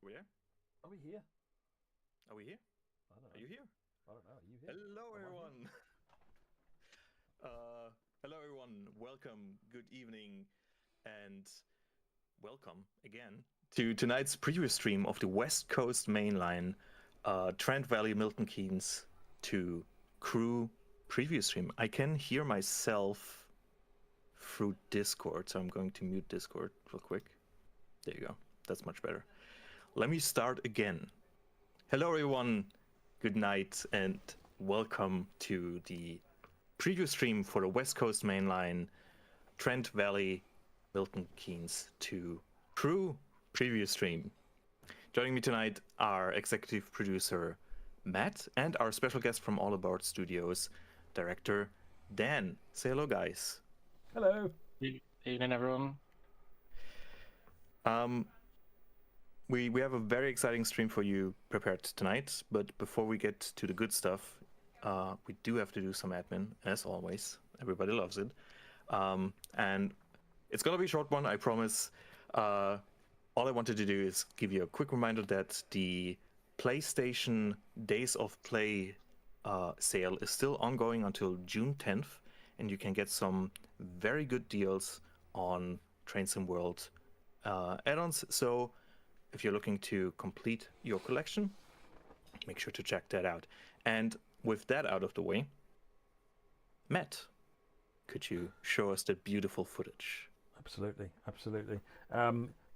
We there? Are we here? Are we here? I don't Are know. you here? I don't know. Are you here? Hello, Am I here? everyone. Hello, everyone. Welcome. Good evening, and welcome again to tonight's preview stream of the West Coast Main Line, Trent Valley, Milton Keynes to Crew preview stream. I can hear myself through Discord, so I'm going to mute Discord real quick. There you go. That's much better. Let me start again. Hello, everyone. Good night, and welcome to the preview stream for the West Coast Main Line, Trent Valley, Milton Keynes to Crew preview stream. Joining me tonight are executive producer Matt and our special guest from All About Studios, director Dan. Say hello, guys. Hello. Evening, everyone. We have a very exciting stream for you prepared tonight, but before we get to the good stuff, we do have to do some admin, as always. Everybody loves it. And it's going to be a short one, I promise. All I wanted to do is give you a quick reminder that the PlayStation Days of Play sale is still ongoing until June 10th, and you can get some very good deals on Train Sim World add-ons. So if you're looking to complete your collection, make sure to check that out. And with that out of the way, Matt, could you show us the beautiful footage? Absolutely.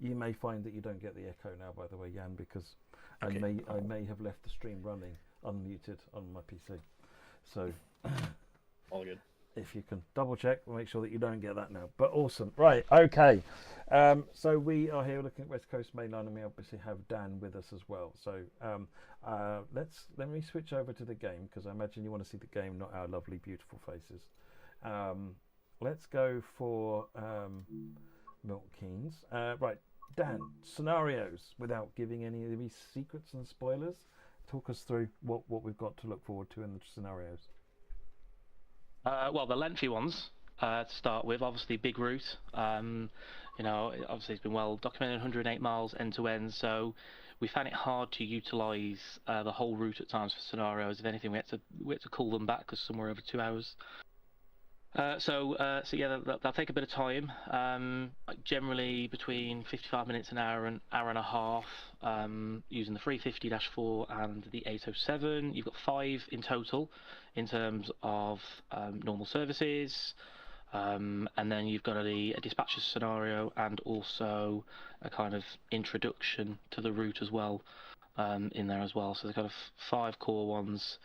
You may find that you don't get the echo now, by the way, Jan, because Okay. I may have left the stream running unmuted on my PC. So All good. if you can double check, we'll make sure that you don't get that now. But awesome. Right. Okay. So we are here looking at West Coast Main Line, and we obviously have Dan with us as well. So let me switch over to the game, because I imagine you want to see the game, not our lovely, beautiful faces. Let's go for Milton Keynes. Right, Dan. Scenarios, without giving any of these secrets and spoilers. Talk us through what we've got to look forward to in the scenarios. Well, the lengthy ones to start with, obviously big route. Obviously it's been well documented, 108 miles end to end. So we found it hard to utilise the whole route at times for scenarios. If anything, we had to call them back because some were over 2 hours. So yeah, that'll take a bit of time. Generally between 55 minutes an hour and hour and a half, using the 350-4 and the 807. You've got 5 in total in terms of normal services, and then you've got a dispatcher scenario and also a kind of introduction to the route as well in there as well. So there's kind of 5 core ones.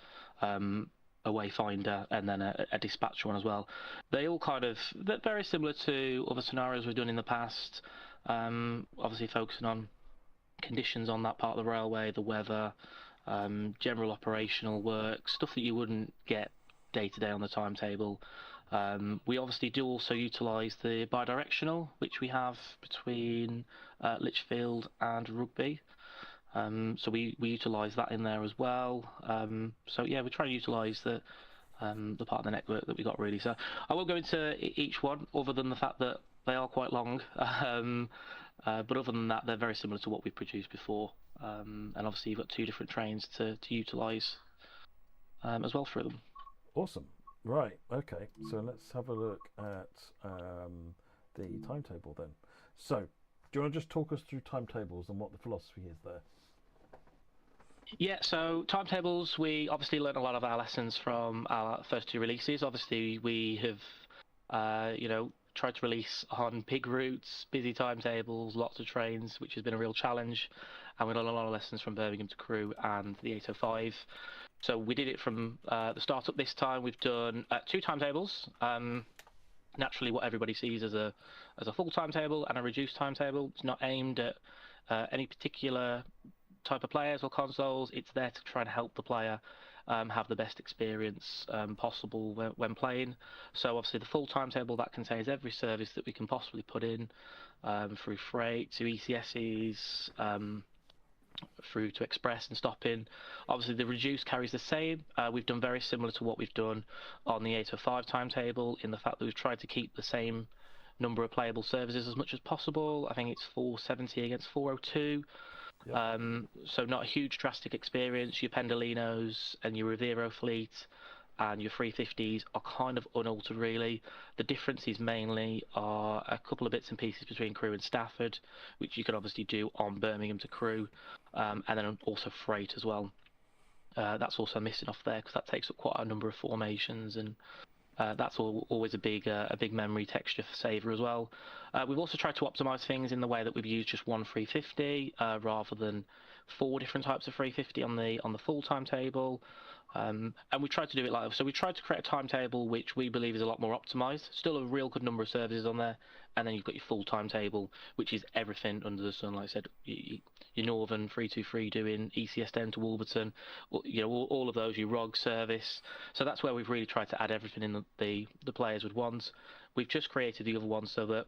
A wayfinder, and then a dispatcher one as well. They're very similar to other scenarios we've done in the past. Obviously focusing on conditions on that part of the railway, the weather, general operational work, stuff that you wouldn't get day to day on the timetable. We obviously do also utilise the bidirectional, which we have between Lichfield and Rugby. So we utilise that in there as well. So yeah, we try to utilise the part of the network that we got really. So I won't go into each one, other than the fact that they are quite long. But other than that, they're very similar to what we've produced before. And obviously you've got 2 different trains to utilise as well through them. Awesome. Right. Okay. So let's have a look at the timetable then. So, do you want to just talk us through timetables and what the philosophy is there? Yeah, so timetables, we obviously learned a lot of our lessons from our first 2 releases. Obviously, we have, tried to release on big routes, busy timetables, lots of trains, which has been a real challenge. And we learned a lot of lessons from Birmingham to Crewe and the 805. So we did it from the start up this time. We've done 2 timetables. Naturally, what everybody sees as a full timetable and a reduced timetable. It's not aimed at any particular type of players or consoles. It's there to try and help the player have the best experience possible when playing. So obviously the full timetable, that contains every service that we can possibly put in, through freight to ECSs, through to express and stopping. Obviously the reduced carries the same. We've done very similar to what we've done on the 805 timetable, in the fact that we've tried to keep the same number of playable services as much as possible. I think it's 470 against 402. Yep. So not a huge drastic experience. Your Pendolinos and your Revero fleet and your 350s are kind of unaltered, really. The differences mainly are a couple of bits and pieces between Crewe and Stafford, which you can obviously do on Birmingham to Crewe, and then also freight as well. That's also missing off there because that takes up quite a number of formations, and that's always a big memory texture saver as well. We've also tried to optimize things in the way that we've used just one 350 rather than 4 different types of 350 on the full timetable. And we tried to do it like so. We tried to create a timetable which we believe is a lot more optimized. Still a real good number of services on there, and then you've got your full timetable, which is everything under the sun. Like I said, your Northern 323 doing ECS10 to Wolverton, all of those. Your ROG service. So that's where we've really tried to add everything in the players would want. We've just created the other one so that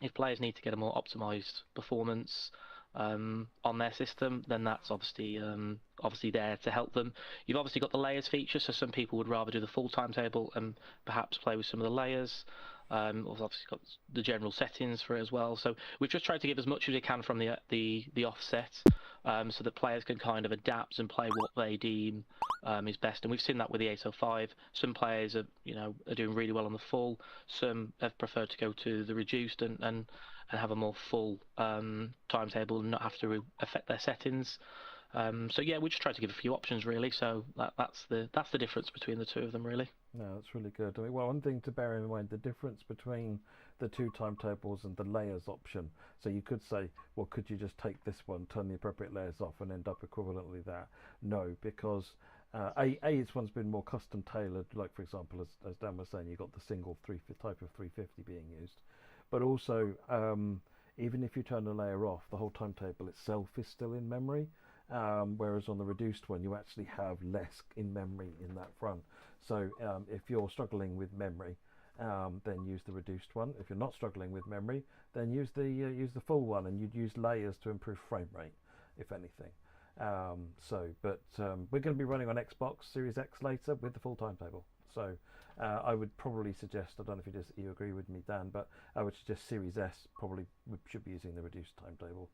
if players need to get a more optimized performance on their system, then that's obviously there to help them. You've obviously got the layers feature, so some people would rather do the full timetable and perhaps play with some of the layers. We've obviously got the general settings for it as well. So we've just tried to give as much as we can from the offset, so that players can kind of adapt and play what they deem is best. And we've seen that with the 805. Some players are doing really well on the full. Some have preferred to go to the reduced and have a more full timetable and not have to affect their settings. So yeah, we just try to give a few options really. So that's the difference between the two of them really. No, that's really good. I mean, well, one thing to bear in mind, the difference between the 2 timetables and the layers option. So you could say, well, could you just take this one, turn the appropriate layers off, and end up equivalently there? No, because this one's been more custom tailored. Like for example, as Dan was saying, you got the single type of 350 being used, but also even if you turn the layer off, the whole timetable itself is still in memory. Whereas on the reduced one, you actually have less in memory in that front. So if you're struggling with memory, then use the reduced one. If you're not struggling with memory, then use the full one, and you'd use layers to improve frame rate, if anything. But we're going to be running on Xbox Series X later with the full timetable. So I would probably suggest, I don't know if you agree with me, Dan, but I would suggest Series S probably should be using the reduced timetable.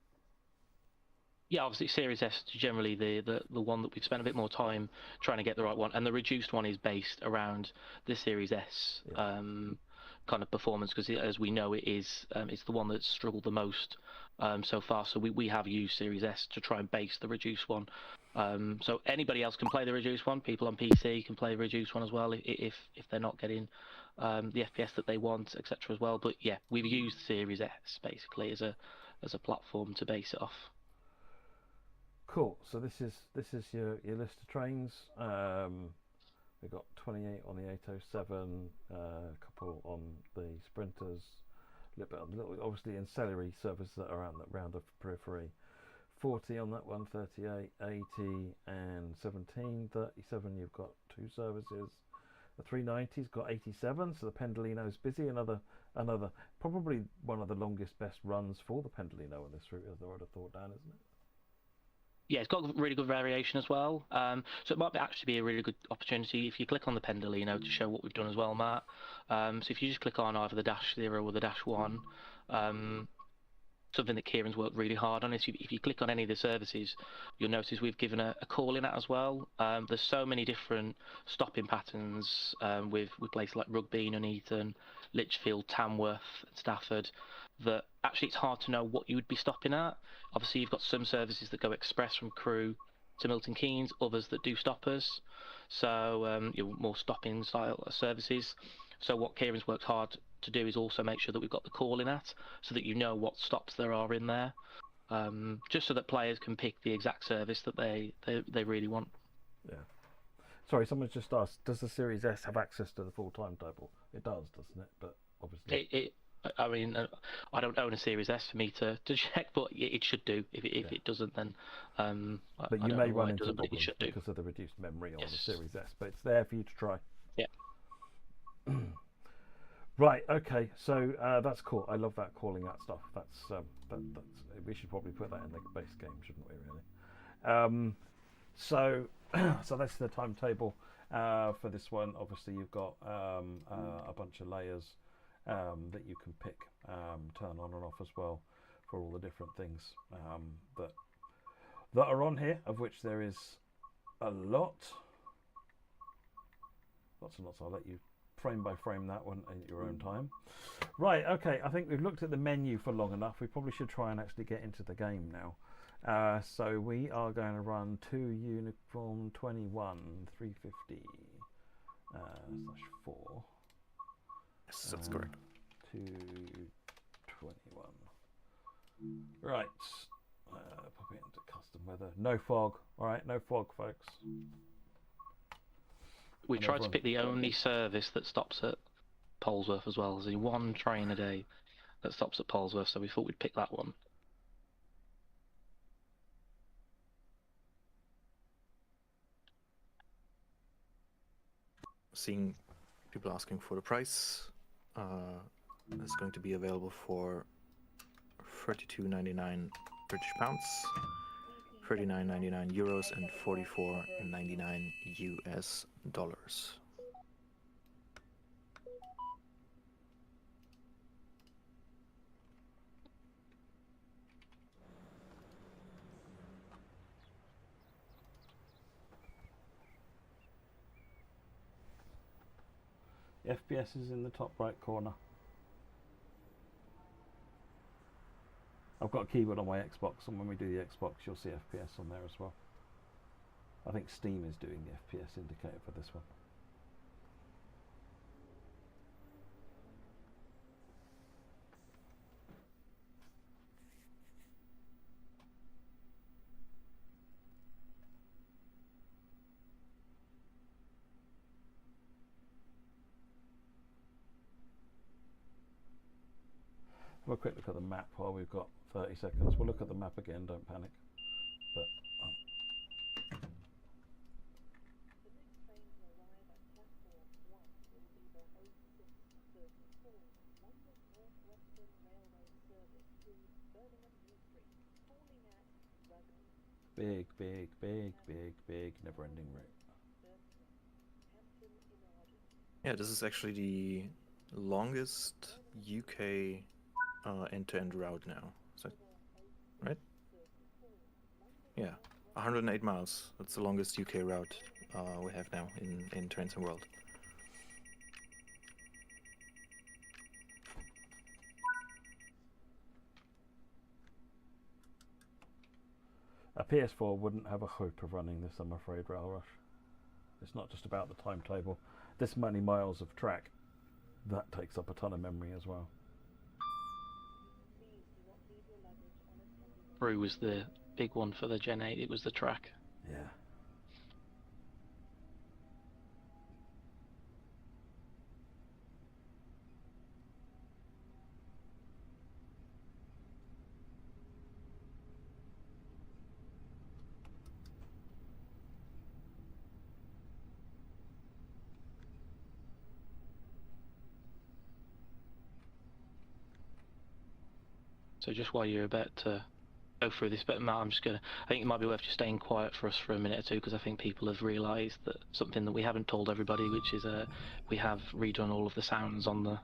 Yeah, obviously Series S is generally the one that we've spent a bit more time trying to get the right one, and the reduced one is based around the Series S kind of performance, because as we know it's the one that's struggled the most so far. So we have used Series S to try and base the reduced one. So anybody else can play the reduced one. People on PC can play the reduced one as well if they're not getting the FPS that they want, etc. as well. But yeah, we've used Series S basically as a platform to base it off. Cool. So this is your list of trains. We've got 28 on the 807, a couple on the Sprinters, a little obviously ancillary services that are around the periphery. 40 on that one, 38, 80, and 17. 37, you've got 2 services. The 390's got 87, so the Pendolino's busy. Another probably one of the longest, best runs for the Pendolino on this route, as I would have thought, Dan, isn't it? Yeah, it's got really good variation as well. So it might actually be a really good opportunity if you click on the Pendolino to show what we've done as well, Matt. So if you just click on either the Dash 0 or the Dash 1, something that Kieran's worked really hard on is if you click on any of the services, you'll notice we've given a call in at as well. There's so many different stopping patterns with places like Rugby, Nuneaton, Lichfield, Tamworth, and Stafford, that actually it's hard to know what you would be stopping at. Obviously, you've got some services that go express from Crewe to Milton Keynes, others that do stoppers. So more stopping style services. So what Kieran's worked hard to do is also make sure that we've got the call in at, so that you know what stops there are in there, just so that players can pick the exact service that they really want. Yeah. Sorry, someone's just asked, does the Series S have access to the full timetable? It does, doesn't it? But obviously... I mean, I don't own a Series S for me to check, but it should do. If it doesn't, then but you may run into problems because of the reduced memory on the Series S. But it's there for you to try. Yeah. Right. Okay. So that's cool. I love that calling out stuff. That's we should probably put that in the base game, shouldn't we? Really. So that's the timetable for this one. Obviously, you've got a bunch of layers that you can pick, turn on and off as well, for all the different things that that are on here, of which there is a lot. Lots and lots. I'll let you frame by frame that one at your own time. Right, okay, I think we've looked at the menu for long enough. We probably should try and actually get into the game now. So we are going to run 2 uniform 21 350 /4. Yes, that's correct. 221. Right. Pop it into custom weather. No fog. All right, no fog, folks. We tried to pick the only service that stops at Polesworth as well. There's only one train a day that stops at Polesworth, so we thought we'd pick that one. Seeing people asking for the price. It's going to be available for 32.99 British pounds, 39.99 euros, and 44.99 US dollars. FPS is in the top right corner. I've got a keyboard on my Xbox, and when we do the Xbox, you'll see FPS on there as well. I think Steam is doing the FPS indicator for this one. Have a quick look at the map while we've got 30 seconds. We'll look at the map again, don't panic. But big, big, big, big, big, never-ending route. Yeah, this is actually the longest UK end-to-end route now. Is that right? Yeah, 108 miles. That's the longest UK route we have now in Trent World. A PS4 wouldn't have a hope of running this, I'm afraid, Rail Rush. It's not just about the timetable. This many miles of track, that takes up a ton of memory as well. Brew was the big one for the Gen 8, it was the track. Yeah. So just while you're about to go through this bit, Matt, I think it might be worth just staying quiet for us for a minute or two, because I think people have realised that something that we haven't told everybody, which is we have redone all of the sounds on the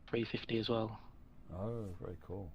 350 as well. Oh, very cool.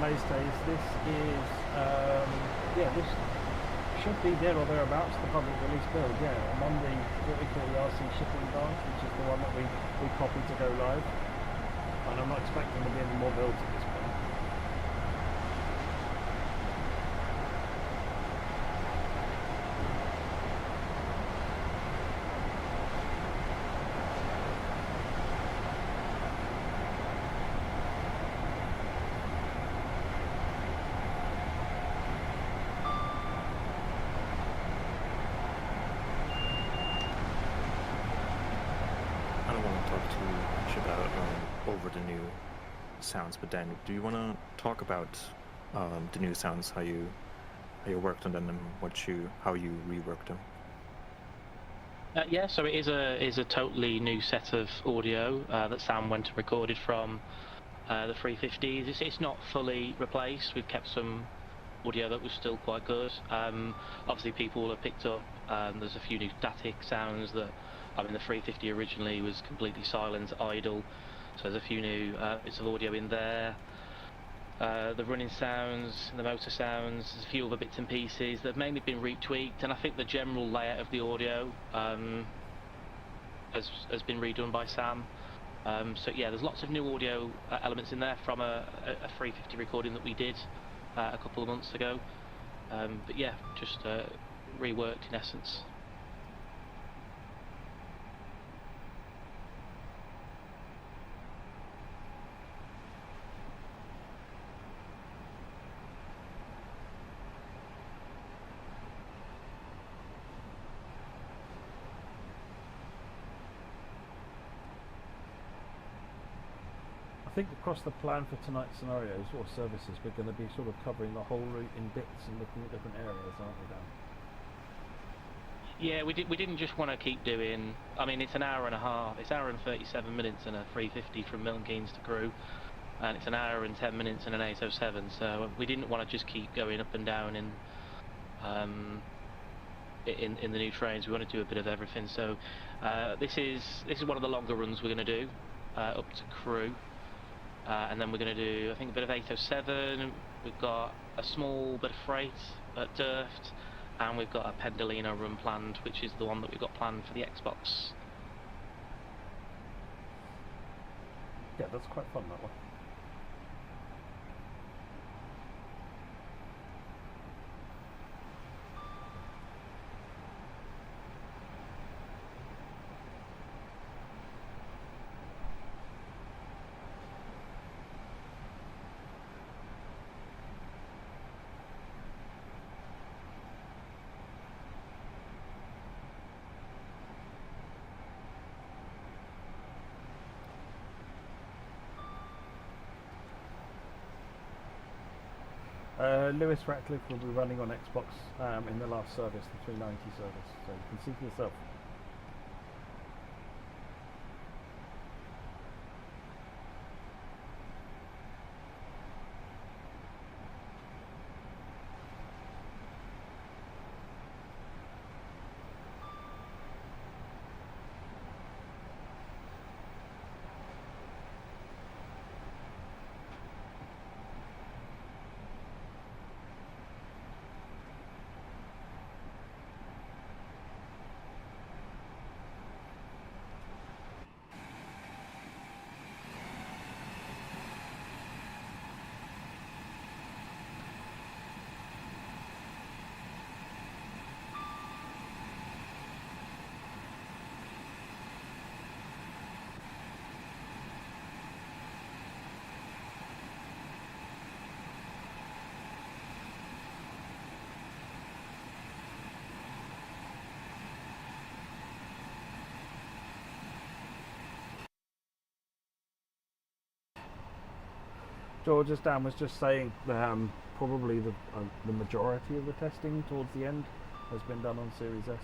Mainstays, this is, yeah, this should be there or thereabouts, the public release build, yeah. I'm on the, what we call the RC shipping branch, which is the one that we copied to go live. And I'm not expecting there to be any more builds at this point. I don't want to talk too much about over the new sounds, but Dan, do you want to talk about the new sounds, how you worked on them and how you reworked them? Yeah, so it is a totally new set of audio that Sam went and recorded from the 350s. It's not fully replaced. We've kept some audio that was still quite good. Obviously, people will have picked up. There's a few new static sounds that. I mean, the 350 originally was completely silent, idle. So there's a few new bits of audio in there. The running sounds, the motor sounds, there's a few other bits and pieces that have mainly been retweaked, and I think the general layout of the audio has been redone by Sam. So yeah, there's lots of new audio elements in there from a 350 recording that we did a couple of months ago. But yeah, just reworked in essence. I think across the plan for tonight's scenarios or services, we're going to be sort of covering the whole route in bits and looking at different areas, aren't we, Dan? Yeah, we didn't just want to keep doing. I mean, it's an hour and a half. It's an hour and 37 minutes in a 350 from Milton Keynes to Crewe, and it's an hour and 10 minutes in an 807. So we didn't want to just keep going up and down in the new trains. We want to do a bit of everything. So this is one of the longer runs we're going to do up to Crewe. And then we're going to do, I think, a bit of 807. We've got a small bit of freight at Durft, and we've got a Pendolino run planned, which is the one that we've got planned for the Xbox. Yeah, that's quite fun, that one. Lewis Ratcliffe will be running on Xbox in the last service, the 390 service, so you can see for yourself. George, as Dan was just saying, probably the majority of the testing towards the end has been done on Series S.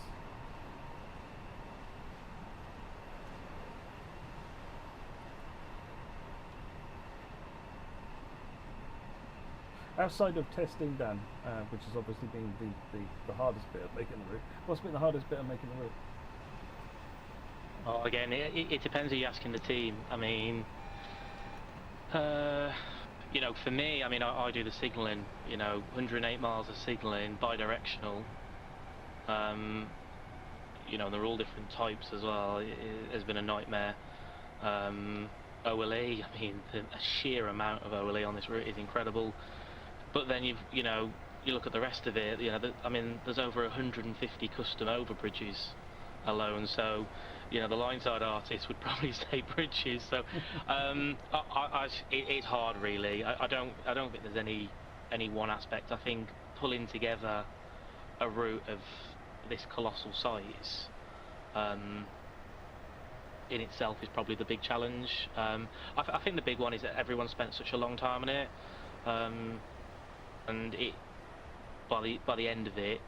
Outside of testing, Dan, which has obviously been the hardest bit of making the route, what's been the hardest bit of making the route? Oh, again, it depends who you're asking the team. I mean, you know, for me, I mean, I do the signalling. You know, 108 miles of signalling, bi-directional. You know, they're all different types as well. It has been a nightmare. OLE, I mean, the sheer amount of OLE on this route is incredible. But then you know, you look at the rest of it. You know, I mean, there's over 150 custom overbridges alone. So, you know, the lineside artists would probably say bridges. So, it's hard, really. I don't think there's any one aspect. I think pulling together a route of this colossal size in itself is probably the big challenge. I think the big one is that everyone spent such a long time on it, and by the end of it,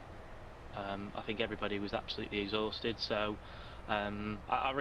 I think everybody was absolutely exhausted. So I